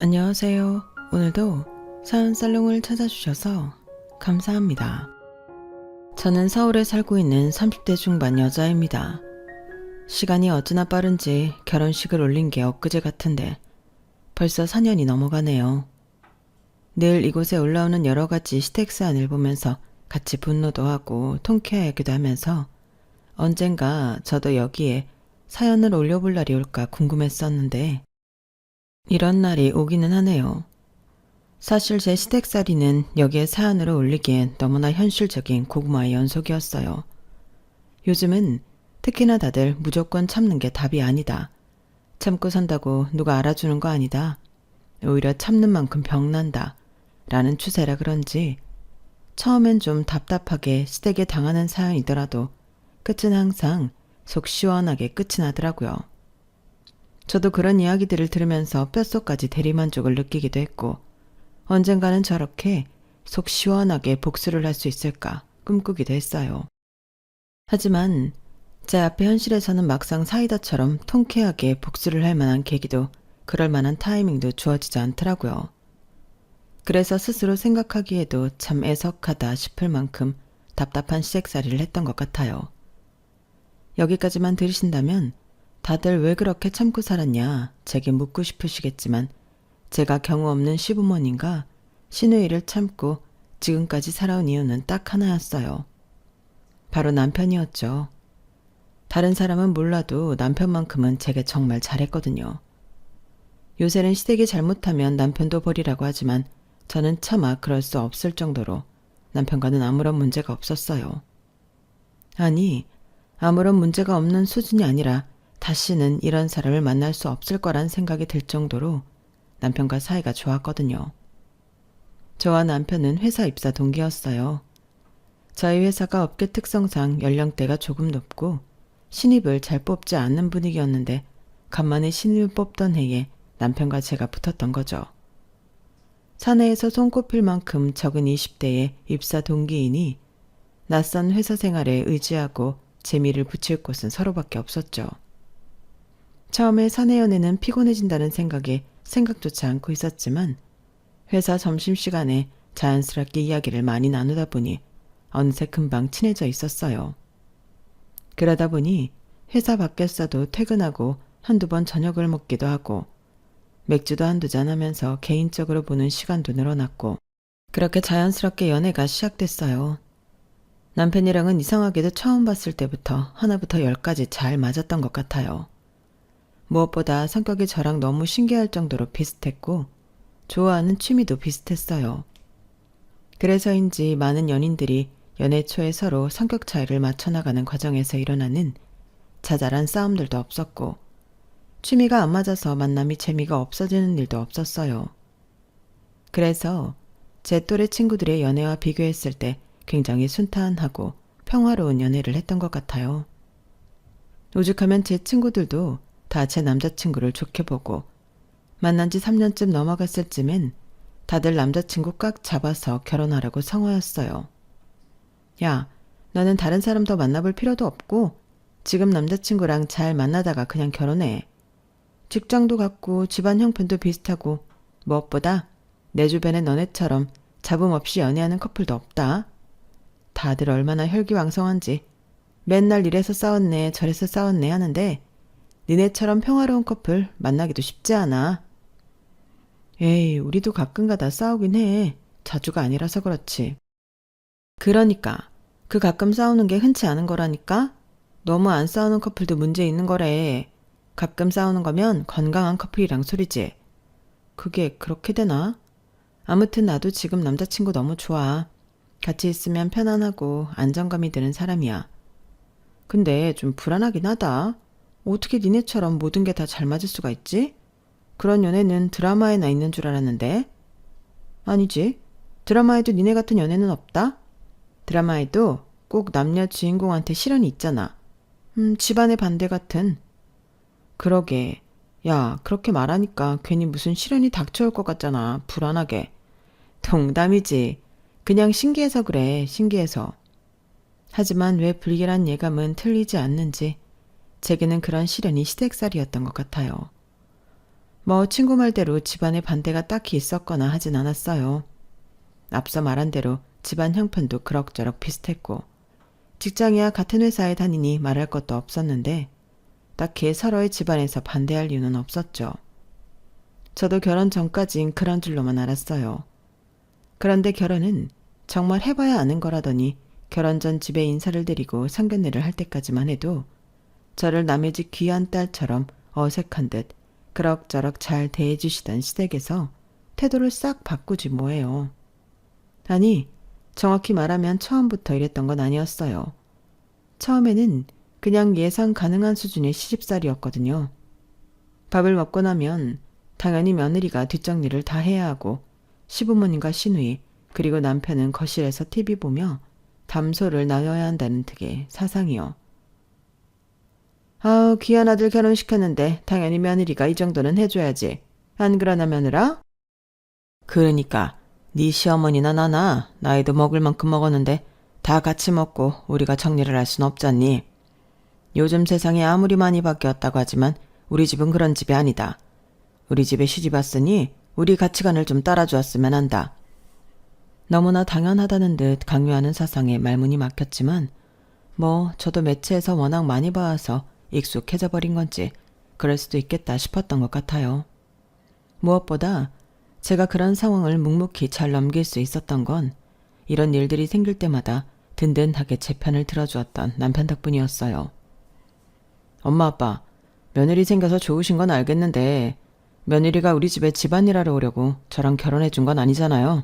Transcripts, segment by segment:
안녕하세요. 오늘도 사연 살롱을 찾아주셔서 감사합니다. 저는 서울에 살고 있는 30대 중반 여자입니다. 시간이 어찌나 빠른지 결혼식을 올린 게 엊그제 같은데 벌써 4년이 넘어가네요. 늘 이곳에 올라오는 여러 가지 시댁 사연을 보면서 같이 분노도 하고 통쾌하기도 하면서 언젠가 저도 여기에 사연을 올려볼 날이 올까 궁금했었는데 이런 날이 오기는 하네요. 사실 제 시댁살이는 여기에 사연으로 올리기엔 너무나 현실적인 고구마의 연속이었어요. 요즘은 특히나 다들 무조건 참는 게 답이 아니다. 참고 산다고 누가 알아주는 거 아니다. 오히려 참는 만큼 병난다. 라는 추세라 그런지 처음엔 좀 답답하게 시댁에 당하는 사연이더라도 끝은 항상 속 시원하게 끝이 나더라고요. 저도 그런 이야기들을 들으면서 뼛속까지 대리만족을 느끼기도 했고 언젠가는 저렇게 속 시원하게 복수를 할 수 있을까 꿈꾸기도 했어요. 하지만 제 앞에 현실에서는 막상 사이다처럼 통쾌하게 복수를 할 만한 계기도 그럴 만한 타이밍도 주어지지 않더라고요. 그래서 스스로 생각하기에도 참 애석하다 싶을 만큼 답답한 시댁살이를 했던 것 같아요. 여기까지만 들으신다면 다들 왜 그렇게 참고 살았냐 제게 묻고 싶으시겠지만 제가 경우 없는 시부모님과 시누이를 참고 지금까지 살아온 이유는 딱 하나였어요. 바로 남편이었죠. 다른 사람은 몰라도 남편만큼은 제게 정말 잘했거든요. 요새는 시댁이 잘못하면 남편도 버리라고 하지만 저는 차마 그럴 수 없을 정도로 남편과는 아무런 문제가 없었어요. 아니, 아무런 문제가 없는 수준이 아니라 다시는 이런 사람을 만날 수 없을 거란 생각이 들 정도로 남편과 사이가 좋았거든요. 저와 남편은 회사 입사 동기였어요. 저희 회사가 업계 특성상 연령대가 조금 높고 신입을 잘 뽑지 않는 분위기였는데 간만에 신입을 뽑던 해에 남편과 제가 붙었던 거죠. 사내에서 손꼽힐 만큼 적은 20대의 입사 동기이니 낯선 회사 생활에 의지하고 재미를 붙일 곳은 서로밖에 없었죠. 처음에 사내 연애는 피곤해진다는 생각에 생각조차 않고 있었지만 회사 점심시간에 자연스럽게 이야기를 많이 나누다 보니 어느새 금방 친해져 있었어요. 그러다 보니 회사 밖에서도 퇴근하고 한두 번 저녁을 먹기도 하고 맥주도 한두 잔 하면서 개인적으로 보는 시간도 늘어났고 그렇게 자연스럽게 연애가 시작됐어요. 남편이랑은 이상하게도 처음 봤을 때부터 하나부터 열까지 잘 맞았던 것 같아요. 무엇보다 성격이 저랑 너무 신기할 정도로 비슷했고 좋아하는 취미도 비슷했어요. 그래서인지 많은 연인들이 연애 초에 서로 성격 차이를 맞춰나가는 과정에서 일어나는 자잘한 싸움들도 없었고 취미가 안 맞아서 만남이 재미가 없어지는 일도 없었어요. 그래서 제 또래 친구들의 연애와 비교했을 때 굉장히 순탄하고 평화로운 연애를 했던 것 같아요. 오죽하면 제 친구들도 다 제 남자친구를 좋게 보고 만난 지 3년쯤 넘어갔을 쯤엔 다들 남자친구 꽉 잡아서 결혼하라고 성화였어요. 야, 너는 다른 사람 더 만나볼 필요도 없고 지금 남자친구랑 잘 만나다가 그냥 결혼해. 직장도 같고 집안 형편도 비슷하고 무엇보다 내 주변에 너네처럼 잡음 없이 연애하는 커플도 없다. 다들 얼마나 혈기왕성한지 맨날 이래서 싸웠네 저래서 싸웠네 하는데 니네처럼 평화로운 커플 만나기도 쉽지 않아. 에이, 우리도 가끔가다 싸우긴 해. 자주가 아니라서 그렇지. 그러니까 그 가끔 싸우는 게 흔치 않은 거라니까? 너무 안 싸우는 커플도 문제 있는 거래. 가끔 싸우는 거면 건강한 커플이랑 소리지. 그게 그렇게 되나? 아무튼 나도 지금 남자친구 너무 좋아. 같이 있으면 편안하고 안정감이 드는 사람이야. 근데 좀 불안하긴 하다. 어떻게 니네처럼 모든 게 다 잘 맞을 수가 있지? 그런 연애는 드라마에나 있는 줄 알았는데. 아니지. 드라마에도 니네 같은 연애는 없다. 드라마에도 꼭 남녀 주인공한테 실현이 있잖아. 집안의 반대 같은. 그러게. 야, 그렇게 말하니까 괜히 무슨 실현이 닥쳐올 것 같잖아. 불안하게. 농담이지. 그냥 신기해서 그래. 신기해서. 하지만 왜 불길한 예감은 틀리지 않는지 제게는 그런 시련이 시댁살이었던 것 같아요. 뭐 친구 말대로 집안에 반대가 딱히 있었거나 하진 않았어요. 앞서 말한 대로 집안 형편도 그럭저럭 비슷했고 직장이야 같은 회사에 다니니 말할 것도 없었는데 딱히 서로의 집안에서 반대할 이유는 없었죠. 저도 결혼 전까진 그런 줄로만 알았어요. 그런데 결혼은 정말 해봐야 아는 거라더니 결혼 전 집에 인사를 드리고 상견례를 할 때까지만 해도 저를 남의 집 귀한 딸처럼 어색한 듯 그럭저럭 잘 대해주시던 시댁에서 태도를 싹 바꾸지 뭐예요. 아니, 정확히 말하면 처음부터 이랬던 건 아니었어요. 처음에는 그냥 예상 가능한 수준의 시집살이였거든요. 밥을 먹고 나면 당연히 며느리가 뒷정리를 다 해야 하고 시부모님과 시누이 그리고 남편은 거실에서 TV 보며 담소를 나눠야 한다는 득의 사상이요. 아우 귀한 아들 결혼시켰는데 당연히 며느리가 이 정도는 해줘야지. 안 그러나 며느라? 그러니까 네 시어머니나 나나 나이도 먹을 만큼 먹었는데 다 같이 먹고 우리가 정리를 할 순 없잖니. 요즘 세상이 아무리 많이 바뀌었다고 하지만 우리 집은 그런 집이 아니다. 우리 집에 시집 왔으니 우리 가치관을 좀 따라주었으면 한다. 너무나 당연하다는 듯 강요하는 사상에 말문이 막혔지만 뭐 저도 매체에서 워낙 많이 봐와서 익숙해져 버린 건지 그럴 수도 있겠다 싶었던 것 같아요. 무엇보다 제가 그런 상황을 묵묵히 잘 넘길 수 있었던 건 이런 일들이 생길 때마다 든든하게 제 편을 들어주었던 남편 덕분이었어요. 엄마 아빠, 며느리 생겨서 좋으신 건 알겠는데 며느리가 우리 집에 집안일하러 오려고 저랑 결혼해 준 건 아니잖아요.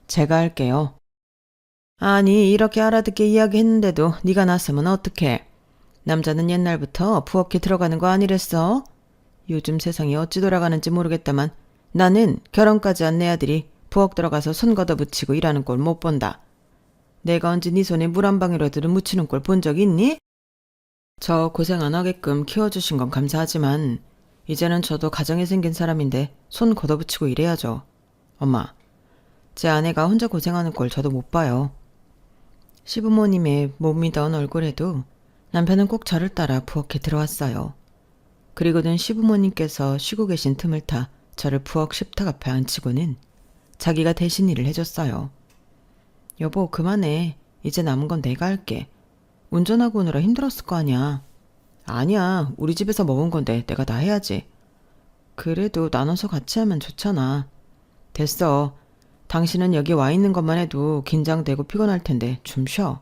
제가 할게요. 아니 이렇게 알아듣게 이야기했는데도 네가 나서면 어떡해. 남자는 옛날부터 부엌에 들어가는 거 아니랬어? 요즘 세상이 어찌 돌아가는지 모르겠다만 나는 결혼까지 한 내 아들이 부엌 들어가서 손 걷어붙이고 일하는 꼴 못 본다. 내가 언제 네 손에 물 한 방울이라도 묻히는 꼴 본 적 있니? 저 고생 안 하게끔 키워주신 건 감사하지만 이제는 저도 가정이 생긴 사람인데 손 걷어붙이고 일해야죠. 엄마, 제 아내가 혼자 고생하는 꼴 저도 못 봐요. 시부모님의 못 믿어온 얼굴에도 남편은 꼭 저를 따라 부엌에 들어왔어요. 그리고는 시부모님께서 쉬고 계신 틈을 타 저를 부엌 식탁 앞에 앉히고는 자기가 대신 일을 해줬어요. 여보 그만해. 이제 남은 건 내가 할게. 운전하고 오느라 힘들었을 거 아니야. 아니야. 우리 집에서 먹은 건데 내가 다 해야지. 그래도 나눠서 같이 하면 좋잖아. 됐어. 당신은 여기 와 있는 것만 해도 긴장되고 피곤할 텐데 좀 쉬어.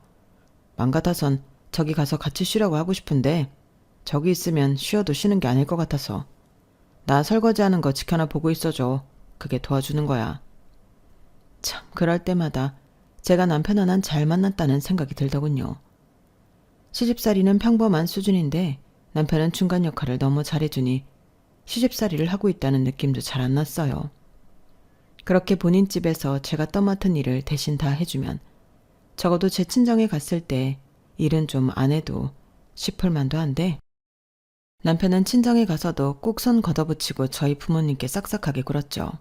맘 같아선 저기 가서 같이 쉬라고 하고 싶은데 저기 있으면 쉬어도 쉬는 게 아닐 것 같아서. 나 설거지하는 거 지켜나 보고 있어줘. 그게 도와주는 거야. 참 그럴 때마다 제가 남편 하나는 잘 만났다는 생각이 들더군요. 시집살이는 평범한 수준인데 남편은 중간 역할을 너무 잘해주니 시집살이를 하고 있다는 느낌도 잘 안 났어요. 그렇게 본인 집에서 제가 떠맡은 일을 대신 다 해주면 적어도 제 친정에 갔을 때 일은 좀 안 해도 싶을 만도 한데 남편은 친정에 가서도 꼭 손 걷어붙이고 저희 부모님께 싹싹하게 굴었죠.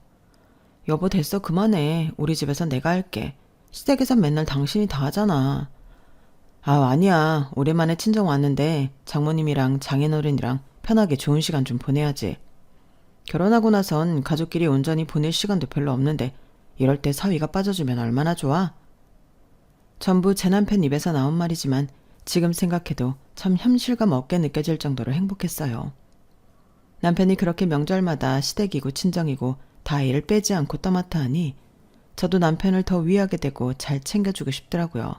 여보 됐어 그만해. 우리 집에서 내가 할게. 시댁에선 맨날 당신이 다 하잖아. 아 아니야. 오랜만에 친정 왔는데 장모님이랑 장인어른이랑 편하게 좋은 시간 좀 보내야지. 결혼하고 나선 가족끼리 온전히 보낼 시간도 별로 없는데 이럴 때 사위가 빠져주면 얼마나 좋아? 전부 제 남편 입에서 나온 말이지만 지금 생각해도 참 현실감 없게 느껴질 정도로 행복했어요. 남편이 그렇게 명절마다 시댁이고 친정이고 다 일을 빼지 않고 떠맡아 하니 저도 남편을 더 위하게 되고 잘 챙겨주고 싶더라고요.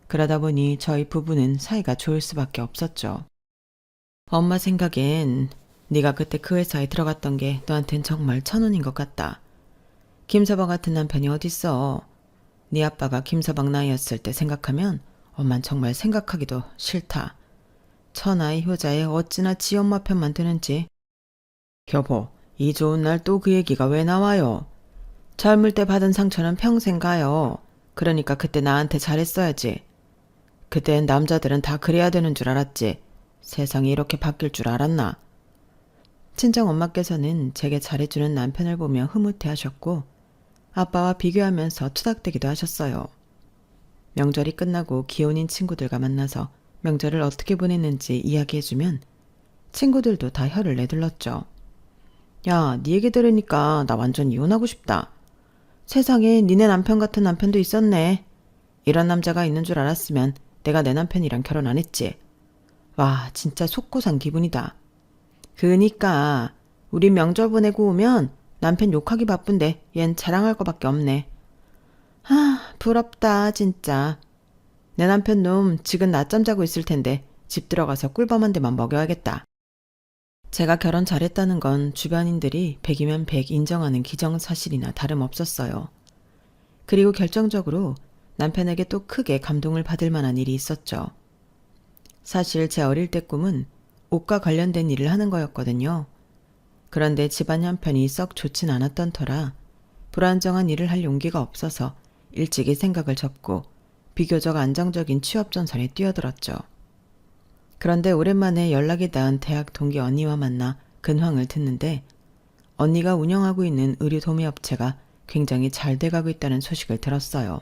그러다 보니 저희 부부는 사이가 좋을 수밖에 없었죠. 엄마 생각엔 네가 그때 그 회사에 들어갔던 게 너한텐 정말 천운인 것 같다. 김서방 같은 남편이 어딨어. 네 아빠가 김서방 나이였을 때 생각하면 엄만 정말 생각하기도 싫다. 천하의 효자에 어찌나 지 엄마 편만 드는지. 여보, 이 좋은 날 또 그 얘기가 왜 나와요? 젊을 때 받은 상처는 평생 가요. 그러니까 그때 나한테 잘했어야지. 그땐 남자들은 다 그래야 되는 줄 알았지. 세상이 이렇게 바뀔 줄 알았나? 친정 엄마께서는 제게 잘해주는 남편을 보며 흐뭇해하셨고 아빠와 비교하면서 투닥대기도 하셨어요. 명절이 끝나고 기혼인 친구들과 만나서 명절을 어떻게 보냈는지 이야기해주면 친구들도 다 혀를 내둘렀죠. 야, 네 얘기 들으니까 나 완전 이혼하고 싶다. 세상에 니네 남편 같은 남편도 있었네. 이런 남자가 있는 줄 알았으면 내가 내 남편이랑 결혼 안 했지. 와, 진짜 속고 산 기분이다. 그니까 우리 명절 보내고 오면 남편 욕하기 바쁜데 얜 자랑할 거밖에 없네. 부럽다 진짜. 내 남편 놈 지금 낮잠 자고 있을 텐데 집 들어가서 꿀밤 한 대만 먹여야겠다. 제가 결혼 잘했다는 건 주변인들이 100이면 100 인정하는 기정사실이나 다름없었어요. 그리고 결정적으로 남편에게 또 크게 감동을 받을 만한 일이 있었죠. 사실 제 어릴 때 꿈은 옷과 관련된 일을 하는 거였거든요. 그런데 집안 형편이 썩 좋진 않았던 터라 불안정한 일을 할 용기가 없어서 일찍이 생각을 접고 비교적 안정적인 취업 전선에 뛰어들었죠. 그런데 오랜만에 연락이 닿은 대학 동기 언니와 만나 근황을 듣는데 언니가 운영하고 있는 의류 도매업체가 굉장히 잘 돼가고 있다는 소식을 들었어요.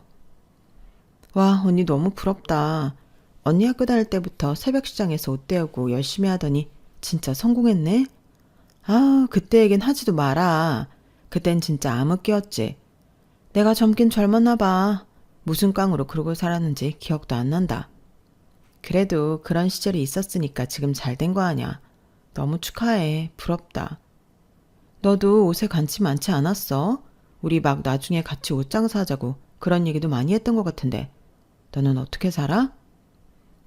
와, 언니 너무 부럽다. 언니 학교 다닐 때부터 새벽 시장에서 옷 대우고 열심히 하더니 진짜 성공했네? 아, 그때 얘긴 하지도 마라. 그땐 진짜 암흑기였지. 내가 젊긴 젊었나 봐. 무슨 깡으로 그러고 살았는지 기억도 안 난다. 그래도 그런 시절이 있었으니까 지금 잘 된 거 아냐. 너무 축하해. 부럽다. 너도 옷에 관심 많지 않았어? 우리 막 나중에 같이 옷 장사하자고 그런 얘기도 많이 했던 것 같은데. 너는 어떻게 살아?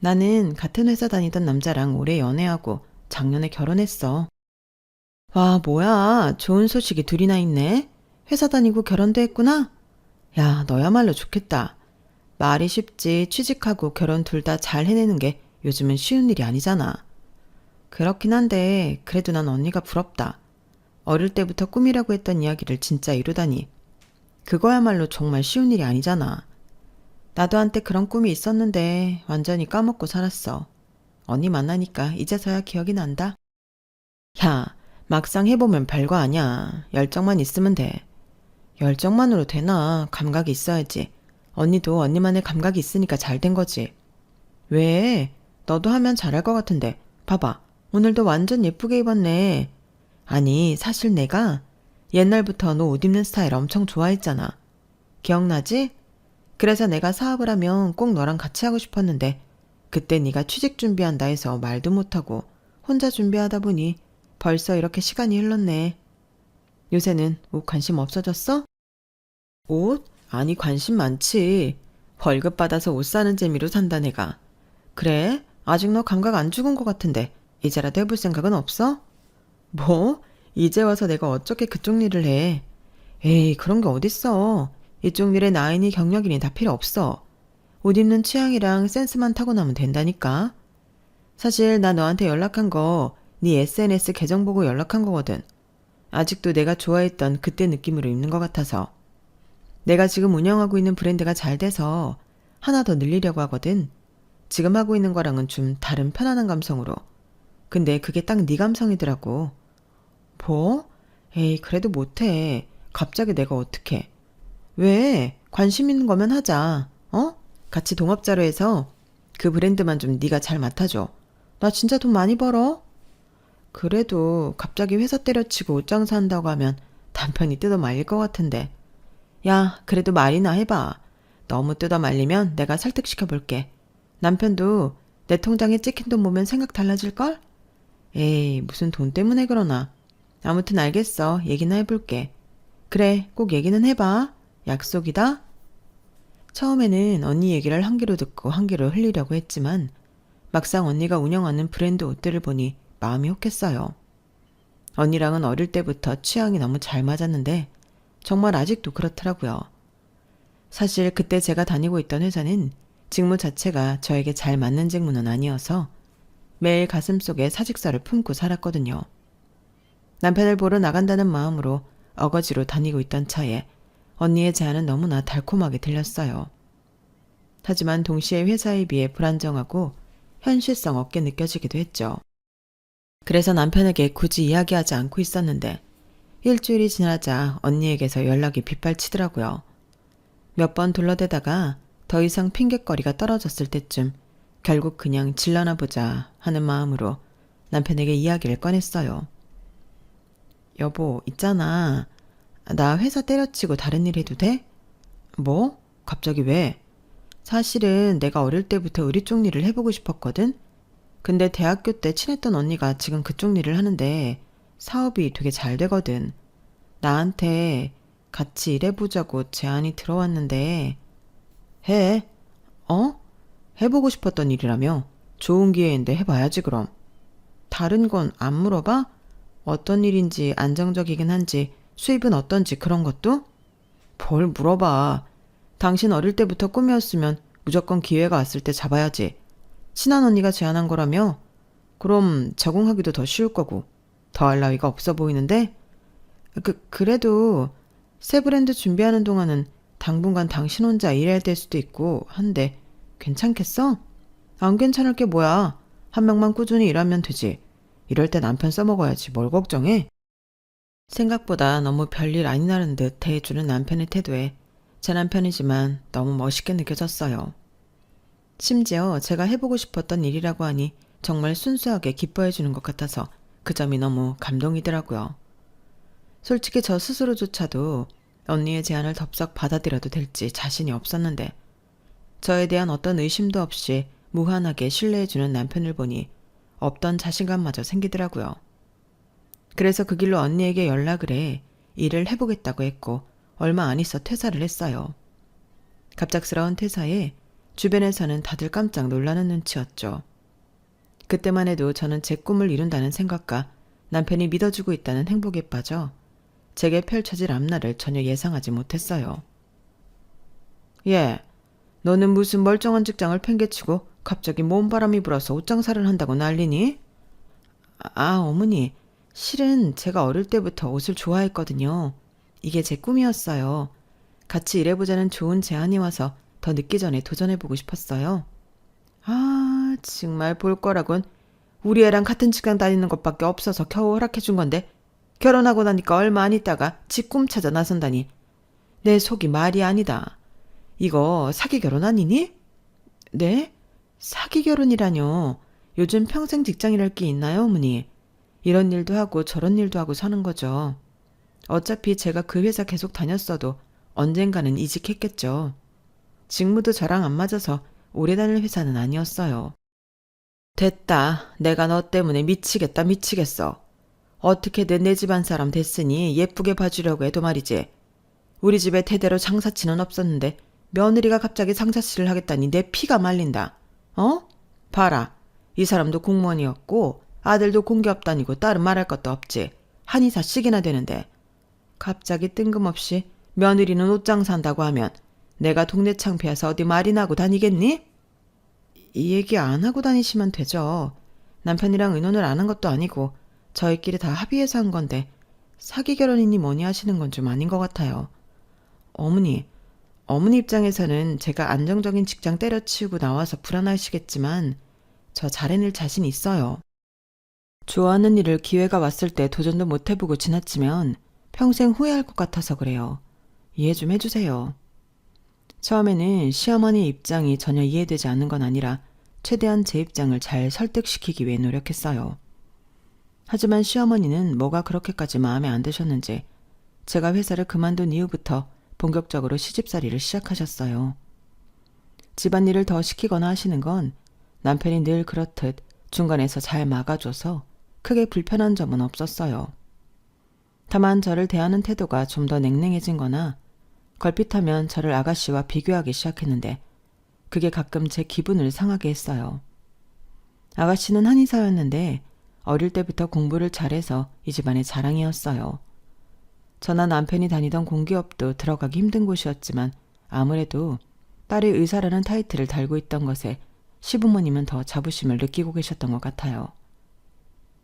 나는 같은 회사 다니던 남자랑 오래 연애하고 작년에 결혼했어. 와, 뭐야. 좋은 소식이 둘이나 있네. 회사 다니고 결혼도 했구나? 야, 너야말로 좋겠다. 말이 쉽지 취직하고 결혼 둘 다 잘 해내는 게 요즘은 쉬운 일이 아니잖아. 그렇긴 한데 그래도 난 언니가 부럽다. 어릴 때부터 꿈이라고 했던 이야기를 진짜 이루다니. 그거야말로 정말 쉬운 일이 아니잖아. 나도 한때 그런 꿈이 있었는데 완전히 까먹고 살았어. 언니 만나니까 이제서야 기억이 난다. 야, 막상 해보면 별거 아니야. 열정만 있으면 돼. 열정만으로 되나? 감각이 있어야지. 언니도 언니만의 감각이 있으니까 잘 된 거지. 왜? 너도 하면 잘할 것 같은데. 봐봐. 오늘도 완전 예쁘게 입었네. 아니, 사실 내가 옛날부터 너 옷 입는 스타일 엄청 좋아했잖아. 기억나지? 그래서 내가 사업을 하면 꼭 너랑 같이 하고 싶었는데 그때 네가 취직 준비한다 해서 말도 못하고 혼자 준비하다 보니 벌써 이렇게 시간이 흘렀네. 요새는 옷 관심 없어졌어? 옷? 아니 관심 많지. 월급 받아서 옷 사는 재미로 산다 내가. 그래? 아직 너 감각 안 죽은 것 같은데 이제라도 해볼 생각은 없어? 뭐? 이제 와서 내가 어떻게 그쪽 일을 해. 에이, 그런 게 어딨어. 이쪽 일에 나이니 경력이니 다 필요 없어. 옷 입는 취향이랑 센스만 타고나면 된다니까. 사실 나 너한테 연락한 거 네 SNS 계정 보고 연락한 거거든. 아직도 내가 좋아했던 그때 느낌으로 입는 것 같아서. 내가 지금 운영하고 있는 브랜드가 잘 돼서 하나 더 늘리려고 하거든. 지금 하고 있는 거랑은 좀 다른 편안한 감성으로. 근데 그게 딱 네 감성이더라고. 뭐? 에이, 그래도 못해. 갑자기 내가 어떡해. 왜? 관심 있는 거면 하자. 어? 같이 동업자로 해서 그 브랜드만 좀 네가 잘 맡아줘. 나 진짜 돈 많이 벌어. 그래도 갑자기 회사 때려치고 옷 장사한다고 하면 남편이 뜯어 말릴 것 같은데. 야, 그래도 말이나 해봐. 너무 뜯어 말리면 내가 설득시켜 볼게. 남편도 내 통장에 찍힌 돈 보면 생각 달라질걸? 에이, 무슨 돈 때문에 그러나. 아무튼 알겠어. 얘기나 해볼게. 그래, 꼭 얘기는 해봐. 약속이다. 처음에는 언니 얘기를 한 귀로 듣고 한 귀로 흘리려고 했지만 막상 언니가 운영하는 브랜드 옷들을 보니 마음이 혹했어요. 언니랑은 어릴 때부터 취향이 너무 잘 맞았는데 정말 아직도 그렇더라고요. 사실 그때 제가 다니고 있던 회사는 직무 자체가 저에게 잘 맞는 직무는 아니어서 매일 가슴속에 사직서를 품고 살았거든요. 남편을 보러 나간다는 마음으로 어거지로 다니고 있던 차에 언니의 제안은 너무나 달콤하게 들렸어요. 하지만 동시에 회사에 비해 불안정하고 현실성 없게 느껴지기도 했죠. 그래서 남편에게 굳이 이야기하지 않고 있었는데 일주일이 지나자 언니에게서 연락이 빗발치더라고요. 몇 번 둘러대다가 더 이상 핑곗거리가 떨어졌을 때쯤 결국 그냥 질러나 보자 하는 마음으로 남편에게 이야기를 꺼냈어요. 여보, 있잖아. 나 회사 때려치고 다른 일 해도 돼? 뭐? 갑자기 왜? 사실은 내가 어릴 때부터 의리 쪽 일을 해보고 싶었거든? 근데 대학교 때 친했던 언니가 지금 그쪽 일을 하는데 사업이 되게 잘 되거든. 나한테 같이 일해보자고 제안이 들어왔는데 해? 어? 해보고 싶었던 일이라며? 좋은 기회인데 해봐야지 그럼. 다른 건 안 물어봐? 어떤 일인지 안정적이긴 한지 수입은 어떤지 그런 것도? 뭘 물어봐. 당신 어릴 때부터 꿈이었으면 무조건 기회가 왔을 때 잡아야지. 친한 언니가 제안한 거라며? 그럼 적응하기도 더 쉬울 거고 더 할 나위가 없어 보이는데? 그래도 새 브랜드 준비하는 동안은 당분간 당신 혼자 일해야 될 수도 있고 한데 괜찮겠어? 안 괜찮을 게 뭐야. 한 명만 꾸준히 일하면 되지. 이럴 때 남편 써먹어야지 뭘 걱정해. 생각보다 너무 별일 아니라는 듯 대해주는 남편의 태도에 제 남편이지만 너무 멋있게 느껴졌어요. 심지어 제가 해보고 싶었던 일이라고 하니 정말 순수하게 기뻐해주는 것 같아서 그 점이 너무 감동이더라고요. 솔직히 저 스스로조차도 언니의 제안을 덥석 받아들여도 될지 자신이 없었는데 저에 대한 어떤 의심도 없이 무한하게 신뢰해주는 남편을 보니 없던 자신감마저 생기더라고요. 그래서 그 길로 언니에게 연락을 해 일을 해보겠다고 했고 얼마 안 있어 퇴사를 했어요. 갑작스러운 퇴사에 주변에서는 다들 깜짝 놀라는 눈치였죠. 그때만 해도 저는 제 꿈을 이룬다는 생각과 남편이 믿어주고 있다는 행복에 빠져 제게 펼쳐질 앞날을 전혀 예상하지 못했어요. 예, 너는 무슨 멀쩡한 직장을 팽개치고 갑자기 몸바람이 불어서 옷장사를 한다고 난리니? 어머니, 실은 제가 어릴 때부터 옷을 좋아했거든요. 이게 제 꿈이었어요. 같이 일해보자는 좋은 제안이 와서 더 늦기 전에 도전해보고 싶었어요. 정말 볼 거라곤. 우리 애랑 같은 직장 다니는 것밖에 없어서 겨우 허락해준 건데 결혼하고 나니까 얼마 안 있다가 지 꿈 찾아 나선다니. 내 속이 말이 아니다. 이거 사기 결혼 아니니? 네? 사기 결혼이라뇨. 요즘 평생 직장이랄 게 있나요, 어머니? 이런 일도 하고 저런 일도 하고 사는 거죠. 어차피 제가 그 회사 계속 다녔어도 언젠가는 이직했겠죠. 직무도 저랑 안 맞아서 오래 다닐 회사는 아니었어요. 됐다. 내가 너 때문에 미치겠다 미치겠어. 어떻게든 내 집안 사람 됐으니 예쁘게 봐주려고 해도 말이지. 우리 집에 대대로 장사치는 없었는데 며느리가 갑자기 장사치를 하겠다니 내 피가 말린다. 어? 봐라. 이 사람도 공무원이었고 아들도 공기업 다니고 딸은 말할 것도 없지. 한의사씩이나 되는데 갑자기 뜬금없이 며느리는 옷장 산다고 하면 내가 동네 창피해서 어디 말이나 하고 다니겠니? 이 얘기 안 하고 다니시면 되죠. 남편이랑 의논을 안 한 것도 아니고 저희끼리 다 합의해서 한 건데 사기 결혼이니 뭐니 하시는 건 좀 아닌 것 같아요. 어머니 입장에서는 제가 안정적인 직장 때려치우고 나와서 불안하시겠지만 저 잘해낼 자신 있어요. 좋아하는 일을 기회가 왔을 때 도전도 못 해보고 지나치면 평생 후회할 것 같아서 그래요. 이해 좀 해주세요. 처음에는 시어머니 입장이 전혀 이해되지 않는 건 아니라 최대한 제 입장을 잘 설득시키기 위해 노력했어요. 하지만 시어머니는 뭐가 그렇게까지 마음에 안 드셨는지 제가 회사를 그만둔 이후부터 본격적으로 시집살이를 시작하셨어요. 집안일을 더 시키거나 하시는 건 남편이 늘 그렇듯 중간에서 잘 막아줘서 크게 불편한 점은 없었어요. 다만 저를 대하는 태도가 좀 더 냉랭해진 거나 걸핏하면 저를 아가씨와 비교하기 시작했는데 그게 가끔 제 기분을 상하게 했어요. 아가씨는 한의사였는데 어릴 때부터 공부를 잘해서 이 집안의 자랑이었어요. 저나 남편이 다니던 공기업도 들어가기 힘든 곳이었지만 아무래도 딸이 의사라는 타이틀을 달고 있던 것에 시부모님은 더 자부심을 느끼고 계셨던 것 같아요.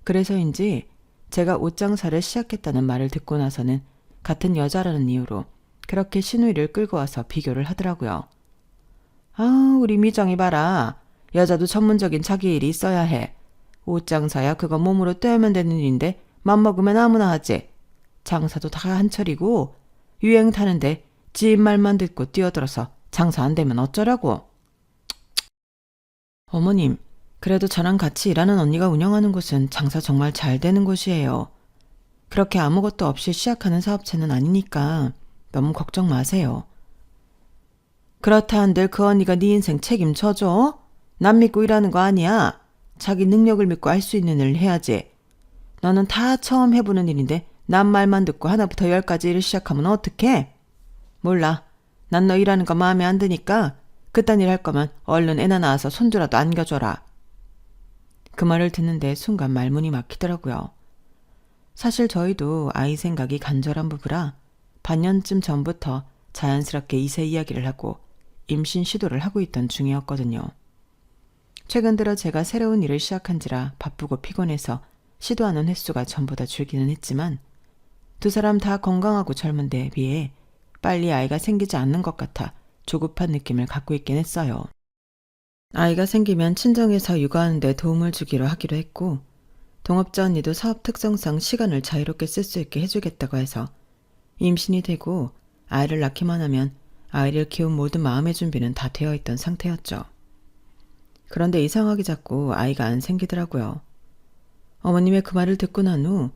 그래서인지 제가 옷장사를 시작했다는 말을 듣고 나서는 같은 여자라는 이유로 그렇게 시누이를 끌고 와서 비교를 하더라고요. 우리 미정이 봐라. 여자도 전문적인 자기 일이 있어야 해. 옷장사야 그거 몸으로 떼면 되는 일인데 맘먹으면 아무나 하지. 장사도 다 한철이고 유행 타는데 지 말만 듣고 뛰어들어서 장사 안 되면 어쩌라고. 어머님, 그래도 저랑 같이 일하는 언니가 운영하는 곳은 장사 정말 잘 되는 곳이에요. 그렇게 아무것도 없이 시작하는 사업체는 아니니까 너무 걱정 마세요. 그렇다 한들 그 언니가 네 인생 책임져줘? 남 믿고 일하는 거 아니야. 자기 능력을 믿고 할 수 있는 일을 해야지. 너는 다 처음 해보는 일인데 남 말만 듣고 하나부터 열까지 일을 시작하면 어떡해? 몰라. 난 너 일하는 거 마음에 안 드니까 그딴 일 할 거면 얼른 애나 낳아서 손주라도 안겨줘라. 그 말을 듣는데 순간 말문이 막히더라고요. 사실 저희도 아이 생각이 간절한 부부라 반년쯤 전부터 자연스럽게 이세 이야기를 하고 임신 시도를 하고 있던 중이었거든요. 최근 들어 제가 새로운 일을 시작한지라 바쁘고 피곤해서 시도하는 횟수가 전보다 줄기는 했지만 두 사람 다 건강하고 젊은 데에 비해 빨리 아이가 생기지 않는 것 같아 조급한 느낌을 갖고 있긴 했어요. 아이가 생기면 친정에서 육아하는 데 도움을 주기로 하기로 했고 동업자 언니도 사업 특성상 시간을 자유롭게 쓸 수 있게 해주겠다고 해서 임신이 되고 아이를 낳기만 하면 아이를 키운 모든 마음의 준비는 다 되어 있던 상태였죠. 그런데 이상하게 자꾸 아이가 안 생기더라고요. 어머님의 그 말을 듣고 난 후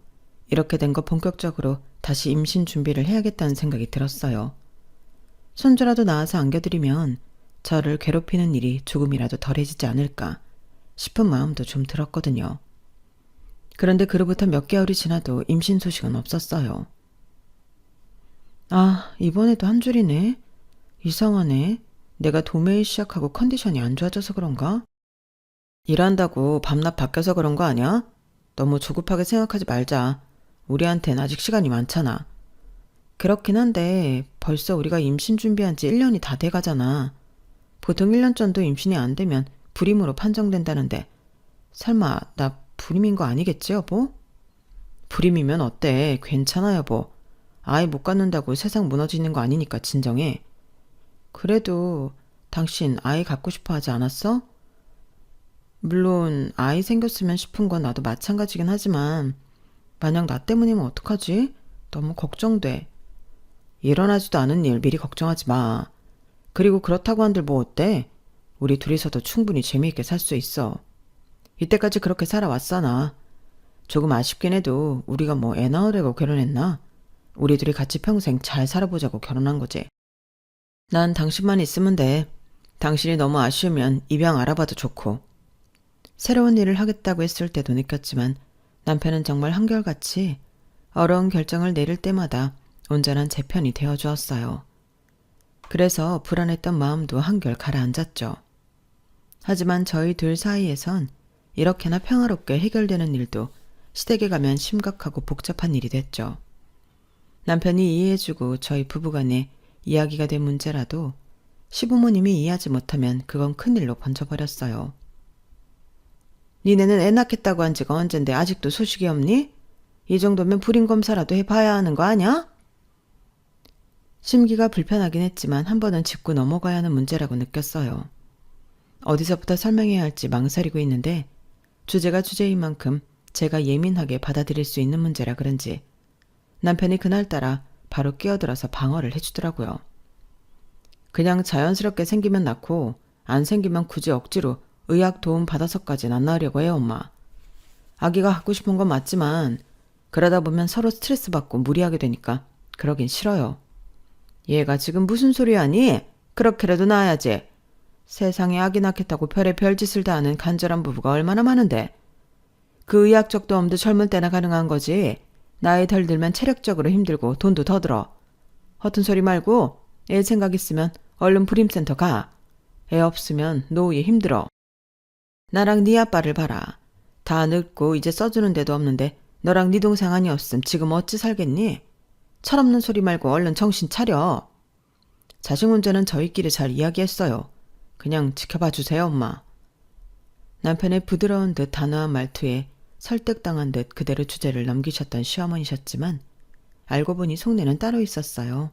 이렇게 된 거 본격적으로 다시 임신 준비를 해야겠다는 생각이 들었어요. 손주라도 낳아서 안겨드리면 저를 괴롭히는 일이 조금이라도 덜해지지 않을까 싶은 마음도 좀 들었거든요. 그런데 그로부터 몇 개월이 지나도 임신 소식은 없었어요. 아, 이번에도 한 줄이네. 이상하네. 내가 도매일 시작하고 컨디션이 안 좋아져서 그런가? 일한다고 밤낮 바뀌어서 그런 거 아니야? 너무 조급하게 생각하지 말자. 우리한텐 아직 시간이 많잖아. 그렇긴 한데 벌써 우리가 임신 준비한 지 1년이 다 돼가잖아. 보통 1년 전도 임신이 안 되면 불임으로 판정된다는데 설마 나 불임인 거 아니겠지 여보? 불임이면 어때? 괜찮아 여보. 아이 못 갖는다고 세상 무너지는 거 아니니까 진정해. 그래도 당신 아이 갖고 싶어 하지 않았어? 물론 아이 생겼으면 싶은 건 나도 마찬가지긴 하지만 만약 나 때문이면 어떡하지? 너무 걱정돼. 일어나지도 않은 일 미리 걱정하지 마. 그리고 그렇다고 한들 뭐 어때? 우리 둘이서도 충분히 재미있게 살 수 있어. 이때까지 그렇게 살아왔잖아. 조금 아쉽긴 해도 우리가 뭐 애 낳으려고 결혼했나? 우리 둘이 같이 평생 잘 살아보자고 결혼한 거지. 난 당신만 있으면 돼. 당신이 너무 아쉬우면 입양 알아봐도 좋고. 새로운 일을 하겠다고 했을 때도 느꼈지만 남편은 정말 한결같이 어려운 결정을 내릴 때마다 온전한 제 편이 되어주었어요. 그래서 불안했던 마음도 한결 가라앉았죠. 하지만 저희 둘 사이에선 이렇게나 평화롭게 해결되는 일도 시댁에 가면 심각하고 복잡한 일이 됐죠. 남편이 이해해주고 저희 부부간에 이야기가 된 문제라도 시부모님이 이해하지 못하면 그건 큰일로 번져버렸어요. 니네는 애 낳겠다고 한 지가 언젠데 아직도 소식이 없니? 이 정도면 불임검사라도 해봐야 하는 거 아냐? 심기가 불편하긴 했지만 한 번은 짚고 넘어가야 하는 문제라고 느꼈어요. 어디서부터 설명해야 할지 망설이고 있는데 주제가 주제인 만큼 제가 예민하게 받아들일 수 있는 문제라 그런지 남편이 그날따라 바로 끼어들어서 방어를 해주더라고요. 그냥 자연스럽게 생기면 낳고 안 생기면 굳이 억지로 의학 도움 받아서까진 안 낳으려고 해요, 엄마. 아기가 갖고 싶은 건 맞지만 그러다 보면 서로 스트레스 받고 무리하게 되니까 그러긴 싫어요. 얘가 지금 무슨 소리 하니? 그렇게라도 낳아야지. 세상에 아기 낳겠다고 별의 별짓을 다 하는 간절한 부부가 얼마나 많은데. 그 의학적 도움도 젊을 때나 가능한 거지. 나이 덜 들면 체력적으로 힘들고 돈도 더 들어. 허튼 소리 말고 애 생각 있으면 얼른 불임센터 가. 애 없으면 노후에 힘들어. 나랑 네 아빠를 봐라. 다 늙고 이제 써주는 데도 없는데 너랑 네 동생 아니었음 지금 어찌 살겠니? 철없는 소리 말고 얼른 정신 차려. 자식 문제는 저희끼리 잘 이야기했어요. 그냥 지켜봐 주세요, 엄마. 남편의 부드러운 듯 단호한 말투에 설득당한 듯 그대로 주제를 넘기셨던 시어머니셨지만 알고 보니 속내는 따로 있었어요.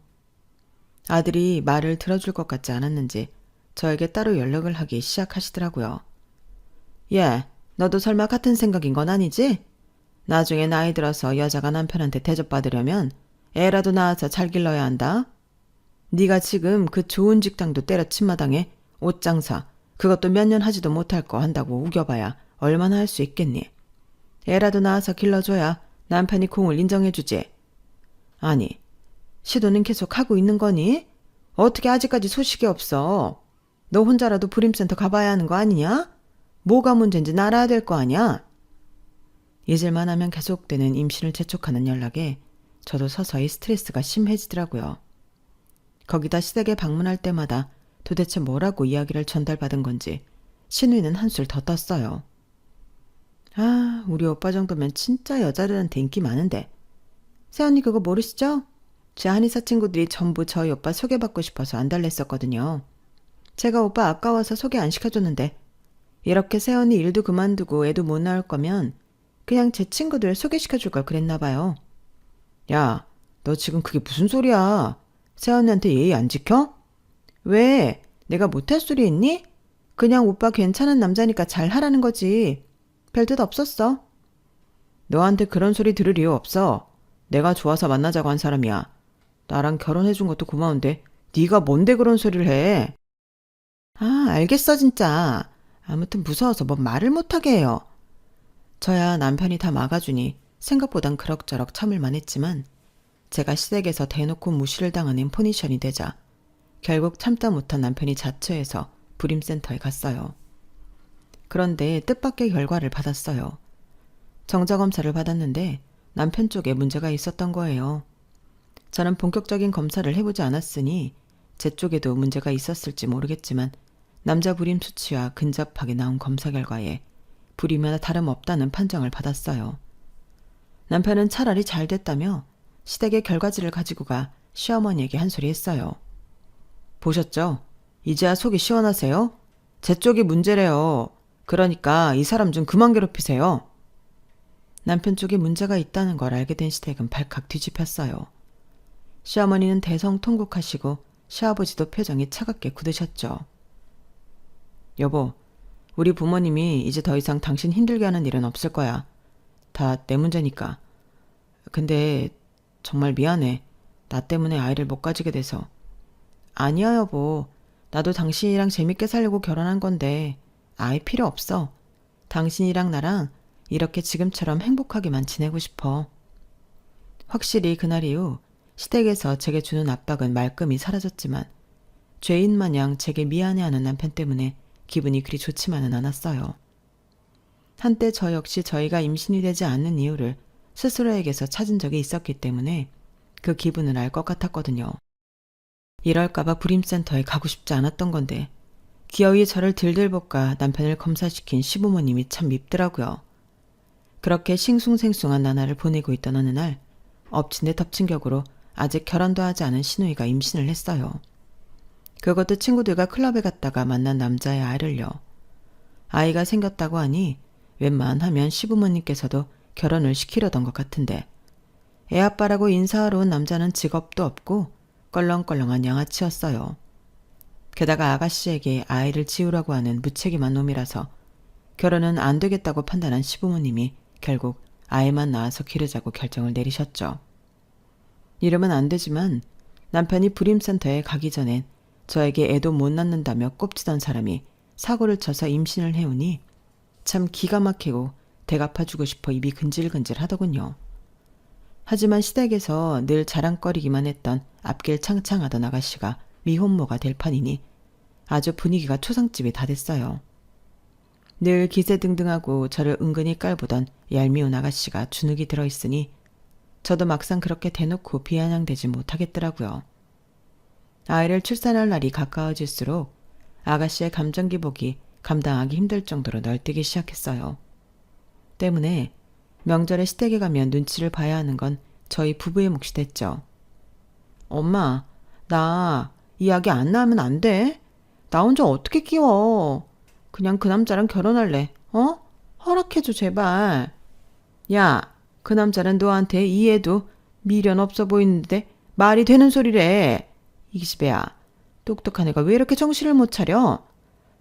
아들이 말을 들어줄 것 같지 않았는지 저에게 따로 연락을 하기 시작하시더라고요. 예, 너도 설마 같은 생각인 건 아니지? 나중에 나이 들어서 여자가 남편한테 대접받으려면 애라도 낳아서 잘 길러야 한다. 네가 지금 그 좋은 직장도 때려친 마당에 옷장사 그것도 몇 년 하지도 못할 거 한다고 우겨봐야 얼마나 할 수 있겠니? 애라도 낳아서 길러줘야 남편이 공을 인정해주지. 아니, 시도는 계속 하고 있는 거니? 어떻게 아직까지 소식이 없어? 너 혼자라도 불임센터 가봐야 하는 거 아니냐? 뭐가 문제인지 알아야 될 거 아니야? 잊을만 하면 계속되는 임신을 재촉하는 연락에 저도 서서히 스트레스가 심해지더라고요. 거기다 시댁에 방문할 때마다 도대체 뭐라고 이야기를 전달받은 건지 신우이는 한술 더 떴어요. 아, 우리 오빠 정도면 진짜 여자들한테 인기 많은데. 새언니 그거 모르시죠? 제 한의사 친구들이 전부 저희 오빠 소개받고 싶어서 안달냈었거든요. 제가 오빠 아까워서 소개 안 시켜줬는데 이렇게 새언니 일도 그만두고 애도 못 낳을 거면 그냥 제 친구들 소개시켜줄 걸 그랬나 봐요. 야, 너 지금 그게 무슨 소리야? 새언니한테 예의 안 지켜? 왜? 내가 못할 소리 했니? 그냥 오빠 괜찮은 남자니까 잘하라는 거지. 별뜻 없었어. 너한테 그런 소리 들을 이유 없어. 내가 좋아서 만나자고 한 사람이야. 나랑 결혼해준 것도 고마운데 네가 뭔데 그런 소리를 해? 아, 알겠어 진짜. 아무튼 무서워서 뭐 말을 못하게 해요. 저야 남편이 다 막아주니 생각보단 그럭저럭 참을만 했지만 제가 시댁에서 대놓고 무시를 당하는 포지션이 되자 결국 참다 못한 남편이 자처해서 불임센터에 갔어요. 그런데 뜻밖의 결과를 받았어요. 정자검사를 받았는데 남편 쪽에 문제가 있었던 거예요. 저는 본격적인 검사를 해보지 않았으니 제 쪽에도 문제가 있었을지 모르겠지만 남자 불임 수치와 근접하게 나온 검사 결과에 불임이나 다름없다는 판정을 받았어요. 남편은 차라리 잘 됐다며 시댁의 결과지를 가지고 가 시어머니에게 한 소리 했어요. 보셨죠? 이제야 속이 시원하세요? 제 쪽이 문제래요. 그러니까 이 사람 좀 그만 괴롭히세요. 남편 쪽에 문제가 있다는 걸 알게 된 시댁은 발칵 뒤집혔어요. 시어머니는 대성통곡하시고 시아버지도 표정이 차갑게 굳으셨죠. 여보, 우리 부모님이 이제 더 이상 당신 힘들게 하는 일은 없을 거야. 다 내 문제니까. 근데 정말 미안해. 나 때문에 아이를 못 가지게 돼서. 아니야 여보. 나도 당신이랑 재밌게 살려고 결혼한 건데 아이 필요 없어. 당신이랑 나랑 이렇게 지금처럼 행복하게만 지내고 싶어. 확실히 그날 이후 시댁에서 제게 주는 압박은 말끔히 사라졌지만 죄인 마냥 제게 미안해하는 남편 때문에 기분이 그리 좋지만은 않았어요. 한때 저 역시 저희가 임신이 되지 않는 이유를 스스로에게서 찾은 적이 있었기 때문에 그 기분을 알 것 같았거든요. 이럴까봐 불임센터에 가고 싶지 않았던 건데 기어이 저를 들들 볶아 남편을 검사시킨 시부모님이 참 밉더라고요. 그렇게 싱숭생숭한 나날을 보내고 있던 어느 날 엎친 데 덮친 격으로 아직 결혼도 하지 않은 시누이가 임신을 했어요. 그것도 친구들과 클럽에 갔다가 만난 남자의 아이를요. 아이가 생겼다고 하니 웬만하면 시부모님께서도 결혼을 시키려던 것 같은데 애아빠라고 인사하러 온 남자는 직업도 없고 껄렁껄렁한 양아치였어요. 게다가 아가씨에게 아이를 지우라고 하는 무책임한 놈이라서 결혼은 안 되겠다고 판단한 시부모님이 결국 아이만 낳아서 기르자고 결정을 내리셨죠. 이러면 안 되지만 남편이 불임센터에 가기 전엔 저에게 애도 못 낳는다며 꼽지던 사람이 사고를 쳐서 임신을 해오니 참 기가 막히고 대갚아주고 싶어 입이 근질근질 하더군요. 하지만 시댁에서 늘 자랑거리기만 했던 앞길 창창하던 아가씨가 미혼모가 될 판이니 아주 분위기가 초상집이 다 됐어요. 늘 기세등등하고 저를 은근히 깔보던 얄미운 아가씨가 주눅이 들어있으니 저도 막상 그렇게 대놓고 비아냥대지 못하겠더라고요. 아이를 출산할 날이 가까워질수록 아가씨의 감정 기복이 감당하기 힘들 정도로 널뛰기 시작했어요. 때문에 명절에 시댁에 가면 눈치를 봐야 하는 건 저희 부부의 몫이 됐죠. 엄마, 나 이야기 안 나오면 안 돼? 나 혼자 어떻게 키워? 그냥 그 남자랑 결혼할래. 어? 허락해줘 제발. 야, 그 남자는 너한테 이해도 미련 없어 보이는데 말이 되는 소리래. 이 기집애야, 똑똑한 애가 왜 이렇게 정신을 못 차려?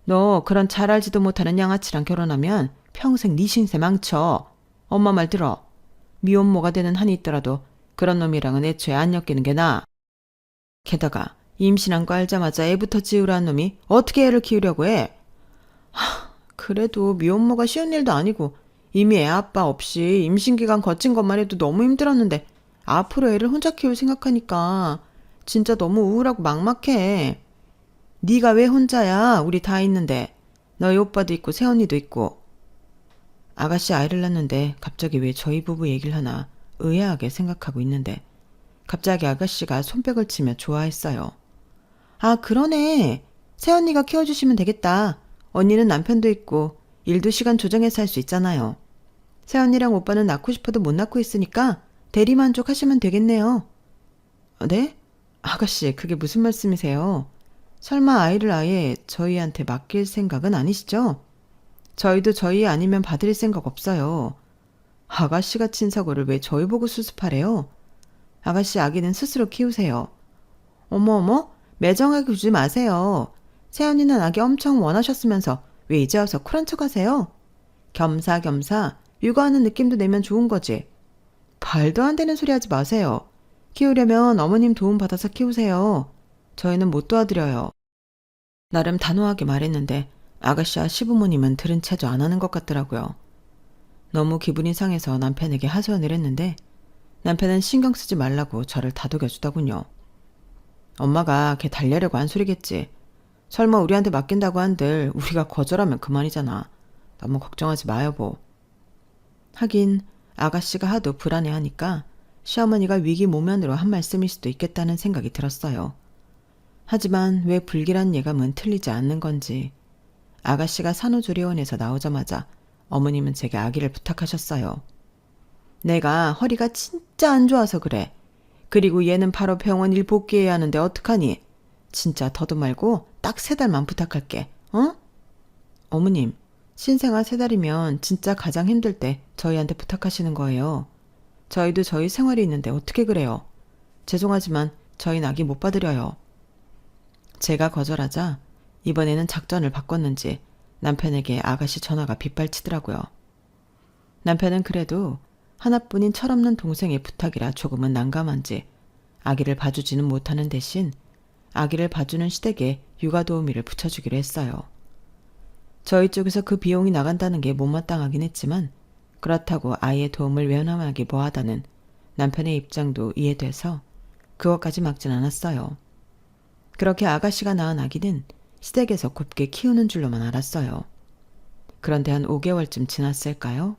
너 그런 잘 알지도 못하는 양아치랑 결혼하면 평생 네 신세 망쳐. 엄마 말 들어. 미혼모가 되는 한이 있더라도 그런 놈이랑은 애초에 안 엮이는 게 나아. 게다가 임신한 거 알자마자 애부터 지우라는 놈이 어떻게 애를 키우려고 해? 그래도 미혼모가 쉬운 일도 아니고 이미 애 아빠 없이 임신기간 거친 것만 해도 너무 힘들었는데 앞으로 애를 혼자 키울 생각하니까 진짜 너무 우울하고 막막해. 네가 왜 혼자야? 우리 다 있는데. 너희 오빠도 있고 새언니도 있고. 아가씨 아이를 낳는데 갑자기 왜 저희 부부 얘기를 하나 의아하게 생각하고 있는데 갑자기 아가씨가 손뼉을 치며 좋아했어요. 아, 그러네. 새언니가 키워주시면 되겠다. 언니는 남편도 있고 일도 시간 조정해서 할 수 있잖아요. 새언니랑 오빠는 낳고 싶어도 못 낳고 있으니까 대리만족하시면 되겠네요. 네? 아가씨, 그게 무슨 말씀이세요? 설마 아이를 아예 저희한테 맡길 생각은 아니시죠? 저희도 저희 아니면 봐드릴 생각 없어요. 아가씨가 친 사고를 왜 저희 보고 수습하래요? 아가씨 아기는 스스로 키우세요. 어머어머, 매정하게 굴지 마세요. 새언니는 아기 엄청 원하셨으면서 왜 이제 와서 쿨한 척 하세요? 겸사겸사 육아하는 느낌도 내면 좋은 거지. 말도 안 되는 소리 하지 마세요. 키우려면 어머님 도움 받아서 키우세요. 저희는 못 도와드려요. 나름 단호하게 말했는데 아가씨와 시부모님은 들은 채도 안 하는 것 같더라고요. 너무 기분이 상해서 남편에게 하소연을 했는데 남편은 신경 쓰지 말라고 저를 다독여주더군요. 엄마가 걔 달래려고 한 소리겠지. 설마 우리한테 맡긴다고 한들 우리가 거절하면 그만이잖아. 너무 걱정하지 마 여보. 하긴 아가씨가 하도 불안해하니까 시어머니가 위기 모면으로 한 말씀일 수도 있겠다는 생각이 들었어요. 하지만 왜 불길한 예감은 틀리지 않는 건지 아가씨가 산후조리원에서 나오자마자 어머님은 제게 아기를 부탁하셨어요. 내가 허리가 진짜 안 좋아서 그래. 그리고 얘는 바로 병원 일 복귀해야 하는데 어떡하니? 진짜 더도 말고 딱 3달만 부탁할게. 어? 어머님, 신생아 3달이면 진짜 가장 힘들 때 저희한테 부탁하시는 거예요. 저희도 저희 생활이 있는데 어떻게 그래요? 죄송하지만 저희는 아기 못 받으려요. 제가 거절하자 이번에는 작전을 바꿨는지 남편에게 아가씨 전화가 빗발치더라고요. 남편은 그래도 하나뿐인 철없는 동생의 부탁이라 조금은 난감한지 아기를 봐주지는 못하는 대신 아기를 봐주는 시댁에 육아도우미를 붙여주기로 했어요. 저희 쪽에서 그 비용이 나간다는 게 못마땅하긴 했지만 그렇다고 아이의 도움을 외면하기 뭐하다는 남편의 입장도 이해돼서 그것까지 막진 않았어요. 그렇게 아가씨가 낳은 아기는 시댁에서 곱게 키우는 줄로만 알았어요. 그런데 한 5개월쯤 지났을까요?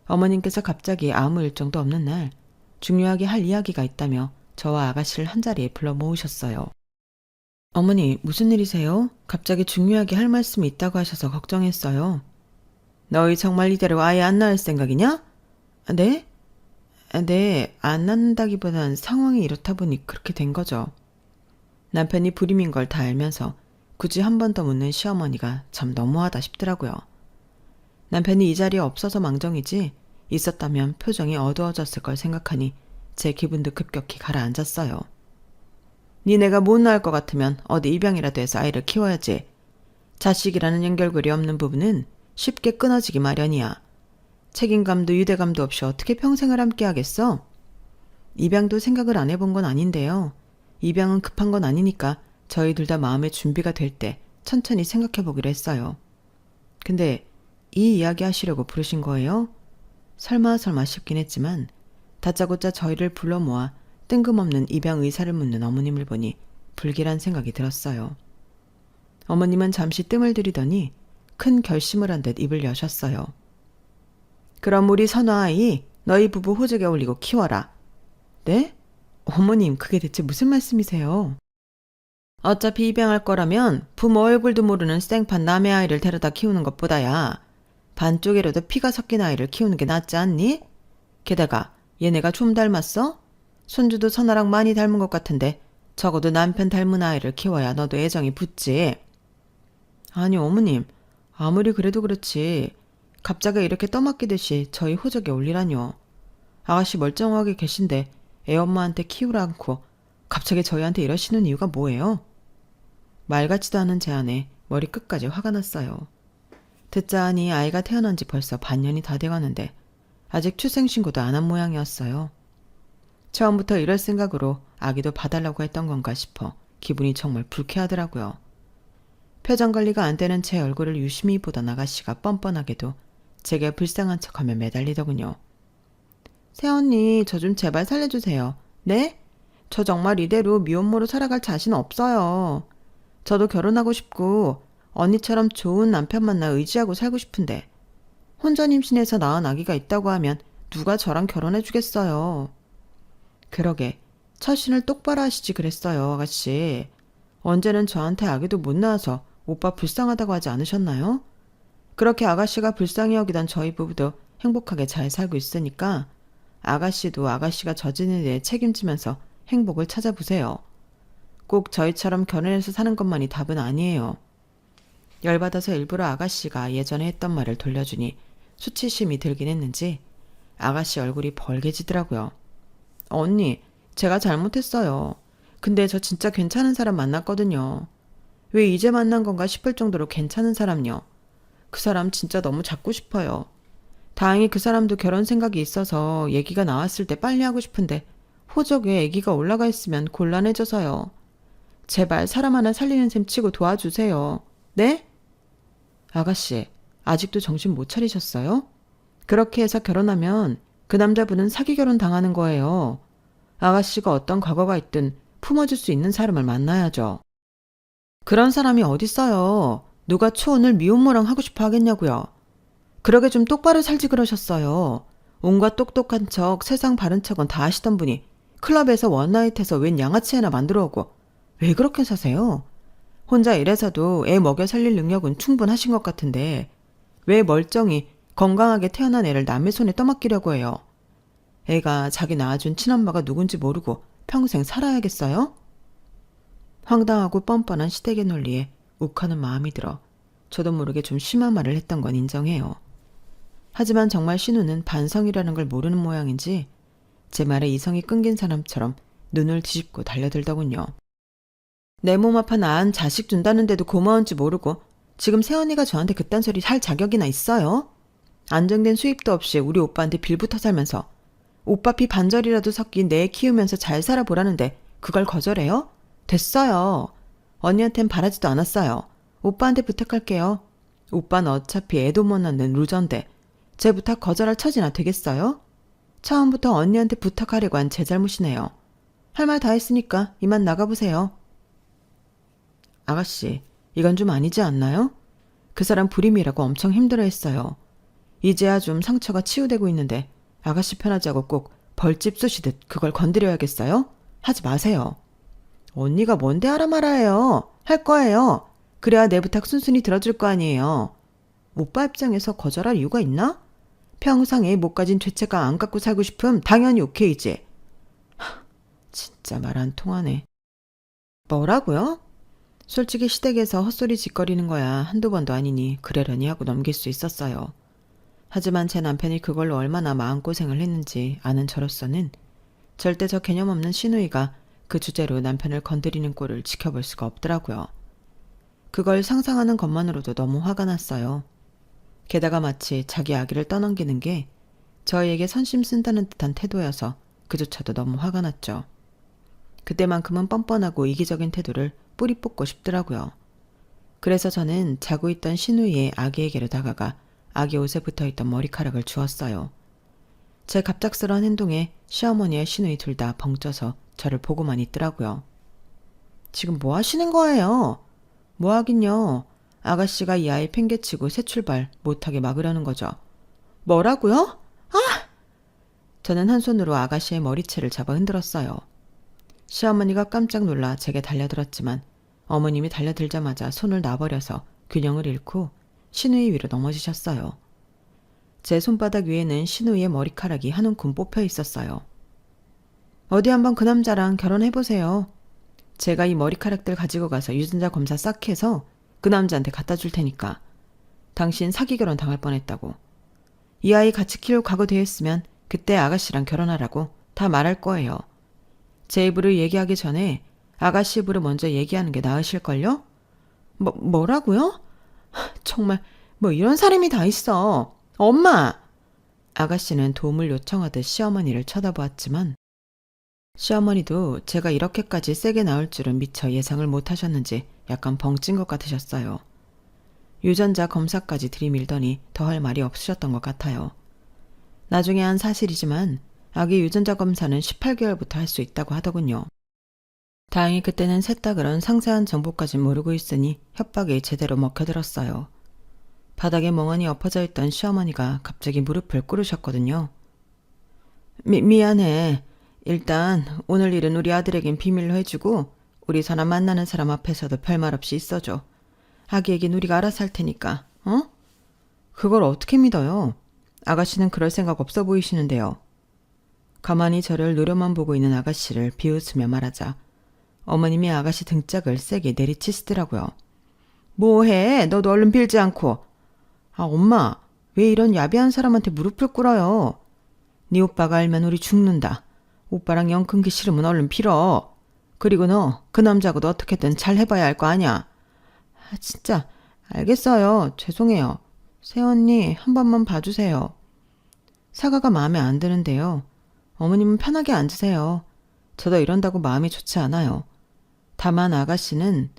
어머님께서 갑자기 아무 일정도 없는 날 중요하게 할 이야기가 있다며 저와 아가씨를 한자리에 불러 모으셨어요. 어머니, 무슨 일이세요? 갑자기 중요하게 할 말씀이 있다고 하셔서 걱정했어요. 너희 정말 이대로 아예 안 낳을 생각이냐? 네? 네, 안 낳는다기보단 상황이 이렇다 보니 그렇게 된 거죠. 남편이 불임인 걸 다 알면서 굳이 한 번 더 묻는 시어머니가 참 너무하다 싶더라고요. 남편이 이 자리에 없어서 망정이지 있었다면 표정이 어두워졌을 걸 생각하니 제 기분도 급격히 가라앉았어요. 니네가 못 낳을 것 같으면 어디 입양이라도 해서 아이를 키워야지. 자식이라는 연결고리 없는 부분은 쉽게 끊어지기 마련이야. 책임감도 유대감도 없이 어떻게 평생을 함께 하겠어? 입양도 생각을 안 해본 건 아닌데요. 입양은 급한 건 아니니까 저희 둘 다 마음의 준비가 될 때 천천히 생각해 보기로 했어요. 근데 이 이야기 하시려고 부르신 거예요? 설마 싶긴 했지만 다짜고짜 저희를 불러 모아 뜬금없는 입양 의사를 묻는 어머님을 보니 불길한 생각이 들었어요. 어머님은 잠시 뜸을 들이더니 큰 결심을 한 듯 입을 여셨어요. 그럼 우리 선화아이 너희 부부 호적에 올리고 키워라. 네? 어머님, 그게 대체 무슨 말씀이세요? 어차피 입양할 거라면 부모 얼굴도 모르는 생판 남의 아이를 데려다 키우는 것보다야 반쪽이라도 피가 섞인 아이를 키우는 게 낫지 않니? 게다가 얘네가 좀 닮았어? 손주도 선아랑 많이 닮은 것 같은데 적어도 남편 닮은 아이를 키워야 너도 애정이 붙지. 아니 어머님, 아무리 그래도 그렇지 갑자기 이렇게 떠맡기듯이 저희 호적에 올리라뇨. 아가씨 멀쩡하게 계신데 애엄마한테 키우라 않고 갑자기 저희한테 이러시는 이유가 뭐예요? 말 같지도 않은 제안에 머리 끝까지 화가 났어요. 듣자 하니 아이가 태어난 지 벌써 반년이 다 돼가는데 아직 출생신고도 안 한 모양이었어요. 처음부터 이럴 생각으로 아기도 봐달라고 했던 건가 싶어 기분이 정말 불쾌하더라고요. 표정 관리가 안 되는 제 얼굴을 유심히 보던 아가씨가 뻔뻔하게도 제게 불쌍한 척하며 매달리더군요. 새언니, 저 좀 제발 살려주세요. 네? 저 정말 이대로 미혼모로 살아갈 자신 없어요. 저도 결혼하고 싶고 언니처럼 좋은 남편 만나 의지하고 살고 싶은데 혼전 임신해서 낳은 아기가 있다고 하면 누가 저랑 결혼해 주겠어요. 그러게 처신을 똑바로 하시지 그랬어요, 아가씨. 언제는 저한테 아기도 못 낳아서 오빠 불쌍하다고 하지 않으셨나요? 그렇게 아가씨가 불쌍히 여기던 저희 부부도 행복하게 잘 살고 있으니까 아가씨도 아가씨가 저지른 일에 책임지면서 행복을 찾아보세요. 꼭 저희처럼 결혼해서 사는 것만이 답은 아니에요. 열받아서 일부러 아가씨가 예전에 했던 말을 돌려주니 수치심이 들긴 했는지 아가씨 얼굴이 벌개지더라고요. 언니, 제가 잘못했어요. 근데 저 진짜 괜찮은 사람 만났거든요. 왜 이제 만난 건가 싶을 정도로 괜찮은 사람요. 그 사람 진짜 너무 잡고 싶어요. 다행히 그 사람도 결혼 생각이 있어서 얘기가 나왔을 때 빨리 하고 싶은데 호적에 아기가 올라가 있으면 곤란해져서요. 제발 사람 하나 살리는 셈 치고 도와주세요. 네? 아가씨, 아직도 정신 못 차리셨어요? 그렇게 해서 결혼하면 그 남자분은 사기 결혼 당하는 거예요. 아가씨가 어떤 과거가 있든 품어줄 수 있는 사람을 만나야죠. 그런 사람이 어딨어요. 누가 초혼을 미혼모랑 하고 싶어 하겠냐고요. 그러게 좀 똑바로 살지 그러셨어요. 온갖 똑똑한 척, 세상 바른 척은 다 하시던 분이 클럽에서 원나잇해서 웬 양아치 하나 만들어 오고 왜 그렇게 사세요? 혼자 일해서도 애 먹여 살릴 능력은 충분하신 것 같은데 왜 멀쩡히 건강하게 태어난 애를 남의 손에 떠맡기려고 해요? 애가 자기 낳아준 친엄마가 누군지 모르고 평생 살아야겠어요? 황당하고 뻔뻔한 시댁의 논리에 욱하는 마음이 들어 저도 모르게 좀 심한 말을 했던 건 인정해요. 하지만 정말 신우는 반성이라는 걸 모르는 모양인지 제 말에 이성이 끊긴 사람처럼 눈을 뒤집고 달려들더군요. 내 몸 아파 낳은 자식 준다는데도 고마운지 모르고 지금 새언니가 저한테 그딴 소리 할 자격이나 있어요? 안정된 수입도 없이 우리 오빠한테 빌붙어 살면서 오빠 피 반절이라도 섞인 내 키우면서 잘 살아보라는데 그걸 거절해요? 됐어요. 언니한텐 바라지도 않았어요. 오빠한테 부탁할게요. 오빠는 어차피 애도 못 낳는 루저인데 제 부탁 거절할 처지나 되겠어요? 처음부터 언니한테 부탁하려고 한 제 잘못이네요. 할 말 다 했으니까 이만 나가보세요. 아가씨, 이건 좀 아니지 않나요? 그 사람 불임이라고 엄청 힘들어했어요. 이제야 좀 상처가 치유되고 있는데 아가씨 편하자고 꼭 벌집 쑤시듯 그걸 건드려야겠어요? 하지 마세요. 언니가 뭔데 알아 말아요. 할 거예요. 그래야 내 부탁 순순히 들어줄 거 아니에요. 오빠 입장에서 거절할 이유가 있나? 평생 애 못 가진 죄책감 안 갖고 살고 싶음 당연히 오케이지. 진짜 말 안 통하네. 뭐라고요? 솔직히 시댁에서 헛소리 짓거리는 거야 한두 번도 아니니 그러려니 하고 넘길 수 있었어요. 하지만 제 남편이 그걸로 얼마나 마음고생을 했는지 아는 저로서는 절대 저 개념 없는 시누이가 그 주제로 남편을 건드리는 꼴을 지켜볼 수가 없더라고요. 그걸 상상하는 것만으로도 너무 화가 났어요. 게다가 마치 자기 아기를 떠넘기는 게 저희에게 선심 쓴다는 듯한 태도여서 그조차도 너무 화가 났죠. 그때만큼은 뻔뻔하고 이기적인 태도를 뿌리 뽑고 싶더라고요. 그래서 저는 자고 있던 시누이의 아기에게로 다가가 아기 옷에 붙어있던 머리카락을 주었어요. 제 갑작스러운 행동에 시어머니와 시누이 둘 다 벙쪄서 저를 보고만 있더라고요. 지금 뭐 하시는 거예요? 뭐 하긴요. 아가씨가 이 아이 팽개치고 새 출발 못하게 막으려는 거죠. 뭐라고요? 아! 저는 한 손으로 아가씨의 머리채를 잡아 흔들었어요. 시어머니가 깜짝 놀라 제게 달려들었지만 어머님이 달려들자마자 손을 놔버려서 균형을 잃고 시누이 위로 넘어지셨어요. 제 손바닥 위에는 시누이의 머리카락이 한 움큼 뽑혀 있었어요. 어디 한번 그 남자랑 결혼해보세요. 제가 이 머리카락들 가지고 가서 유전자 검사 싹 해서 그 남자한테 갖다 줄 테니까. 당신 사기 결혼 당할 뻔했다고. 이 아이 같이 키울 각오 되었으면 그때 아가씨랑 결혼하라고 다 말할 거예요. 제 입으로 얘기하기 전에 아가씨 입으로 먼저 얘기하는 게 나으실걸요? 뭐라고요? 정말 뭐 이런 사람이 다 있어. 엄마! 아가씨는 도움을 요청하듯 시어머니를 쳐다보았지만 시어머니도 제가 이렇게까지 세게 나올 줄은 미처 예상을 못하셨는지 약간 벙찐 것 같으셨어요. 유전자 검사까지 들이밀더니 더 할 말이 없으셨던 것 같아요. 나중에 한 사실이지만 아기 유전자 검사는 18개월부터 할 수 있다고 하더군요. 다행히 그때는 셋 다 그런 상세한 정보까지 모르고 있으니 협박이 제대로 먹혀들었어요. 바닥에 멍하니 엎어져 있던 시어머니가 갑자기 무릎을 꿇으셨거든요. 미안해. 일단 오늘 일은 우리 아들에겐 비밀로 해주고 우리 사람 만나는 사람 앞에서도 별말 없이 있어줘. 아기에겐 우리가 알아서 할 테니까. 어? 그걸 어떻게 믿어요? 아가씨는 그럴 생각 없어 보이시는데요. 가만히 저를 노려만 보고 있는 아가씨를 비웃으며 말하자 어머님이 아가씨 등짝을 세게 내리치시더라고요. 뭐해? 너도 얼른 빌지 않고. 아, 엄마, 왜 이런 야비한 사람한테 무릎을 꿇어요? 네 오빠가 알면 우리 죽는다. 오빠랑 영 끊기 싫으면 얼른 빌어. 그리고 너, 그 남자하고도 어떻게든 잘 해봐야 할 거 아냐. 아, 진짜 알겠어요. 죄송해요. 새언니 한 번만 봐주세요. 사과가 마음에 안 드는데요. 어머님은 편하게 앉으세요. 저도 이런다고 마음이 좋지 않아요. 다만 아가씨는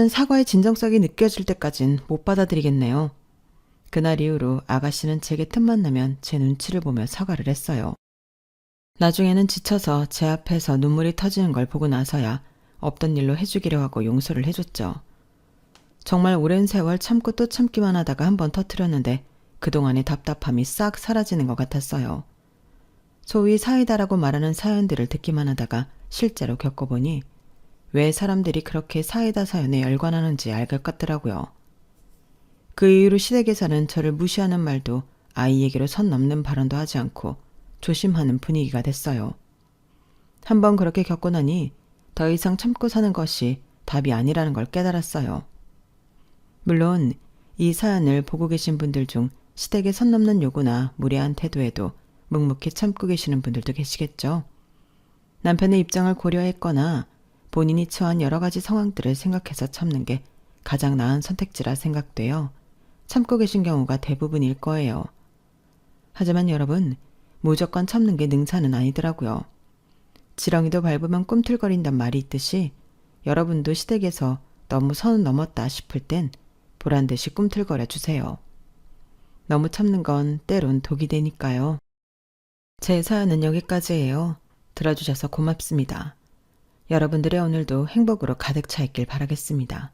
사과의 진정성이 느껴질 때까진 못 받아들이겠네요. 그날 이후로 아가씨는 제게 틈만 나면 제 눈치를 보며 사과를 했어요. 나중에는 지쳐서 제 앞에서 눈물이 터지는 걸 보고 나서야 없던 일로 해주기로 하고 용서를 해줬죠. 정말 오랜 세월 참고 또 참기만 하다가 한번 터뜨렸는데 그동안의 답답함이 싹 사라지는 것 같았어요. 소위 사이다라고 말하는 사연들을 듣기만 하다가 실제로 겪어보니 왜 사람들이 그렇게 사이다 사연에 열광하는지 알 것 같더라고요. 그 이후로 시댁에서는 저를 무시하는 말도 아이에게로 선 넘는 발언도 하지 않고 조심하는 분위기가 됐어요. 한번 그렇게 겪고 나니 더 이상 참고 사는 것이 답이 아니라는 걸 깨달았어요. 물론 이 사연을 보고 계신 분들 중 시댁에 선 넘는 요구나 무례한 태도에도 묵묵히 참고 계시는 분들도 계시겠죠. 남편의 입장을 고려했거나 본인이 처한 여러 가지 상황들을 생각해서 참는 게 가장 나은 선택지라 생각되어 참고 계신 경우가 대부분일 거예요. 하지만 여러분, 무조건 참는 게 능사는 아니더라고요. 지렁이도 밟으면 꿈틀거린단 말이 있듯이 여러분도 시댁에서 너무 선을 넘었다 싶을 땐 보란 듯이 꿈틀거려 주세요. 너무 참는 건 때론 독이 되니까요. 제 사연은 여기까지예요. 들어주셔서 고맙습니다. 여러분들의 오늘도 행복으로 가득 차 있길 바라겠습니다.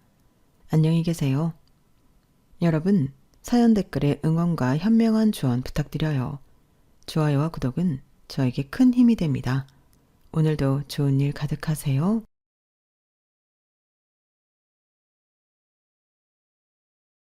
안녕히 계세요. 여러분, 사연 댓글에 응원과 현명한 조언 부탁드려요. 좋아요와 구독은 저에게 큰 힘이 됩니다. 오늘도 좋은 일 가득하세요.